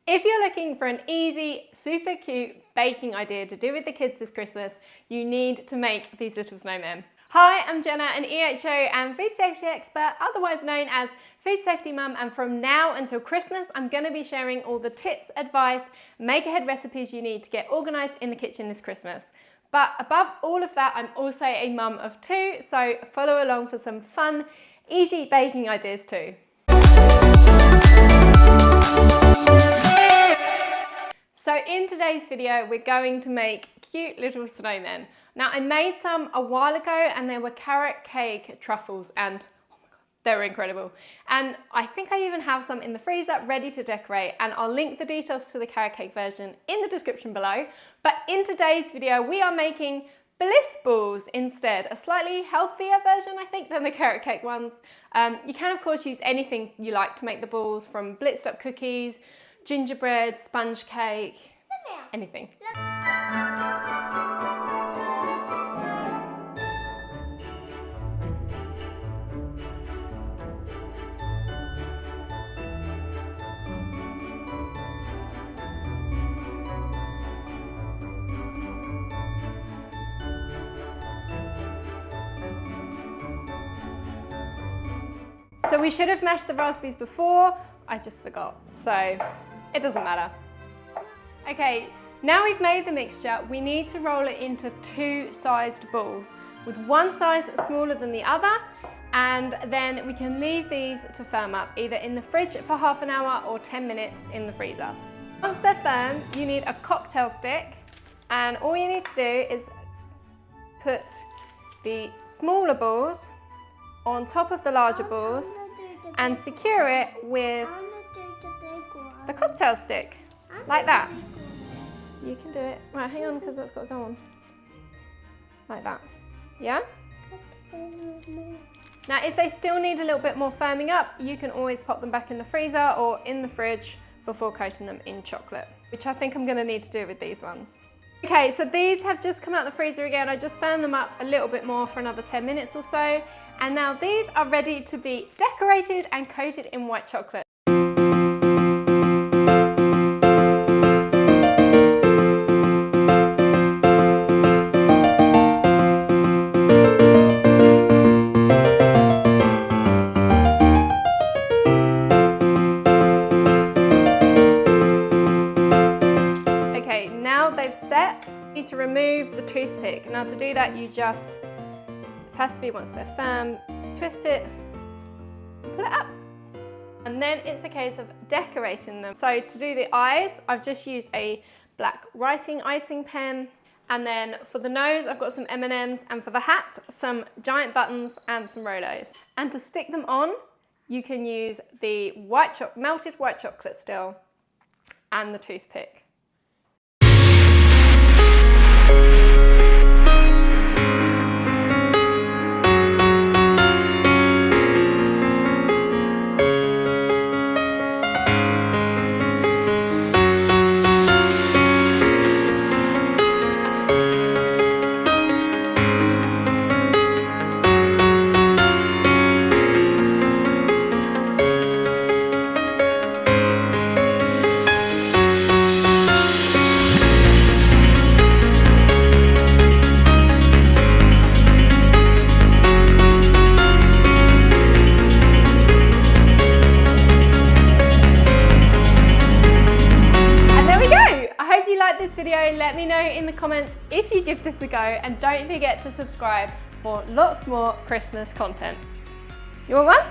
If you're looking for an easy, super cute baking idea to do with the kids this Christmas, you need to make these little snowmen. Hi, I'm Jenna, an EHO and food safety expert, otherwise known as Food Safety Mum, and from now until Christmas, I'm going to be sharing all the tips, advice, make-ahead recipes you need to get organised in the kitchen this Christmas. But above all of that, I'm also a mum of two, so follow along for some fun, easy baking ideas too. So in today's video, we're going to make cute little snowmen. Now I made some a while ago and they were carrot cake truffles and oh my god, they were incredible. And I think I even have some in the freezer ready to decorate, and I'll link the details to the carrot cake version in the description below. But in today's video, we are making Bliss balls instead, a slightly healthier version I think than the carrot cake ones. You can of course use anything you like to make the balls, from blitzed up cookies, gingerbread, sponge cake, anything. So we should have mashed the raspberries before, I just forgot, so it doesn't matter. Okay, now we've made the mixture, we need to roll it into two sized balls, with one size smaller than the other, and then we can leave these to firm up, either in the fridge for half an hour or 10 minutes in the freezer. Once they're firm, you need a cocktail stick, and all you need to do is put the smaller balls on top of the larger balls and secure it with the cocktail stick, like that. You can do it. Right, hang on, because that's got to go on. Like that. Yeah? Now, if they still need a little bit more firming up, you can always pop them back in the freezer or in the fridge before coating them in chocolate, which I think I'm going to need to do with these ones. Okay, so these have just come out of the freezer again. I just firmed them up a little bit more for another 10 minutes or so. And now these are ready to be decorated and coated in white chocolate. Okay, now they've set, you need to remove the toothpick. Now to do that, you just, this has to be once they're firm, twist it, pull it up. And then it's a case of decorating them. So to do the eyes, I've just used a black writing icing pen. And then for the nose, I've got some M&Ms, and for the hat, some giant buttons and some Rolos. And to stick them on, you can use the melted white chocolate still and the toothpick. This video, let me know in the comments if you give this a go, and don't forget to subscribe for lots more Christmas content. You want one?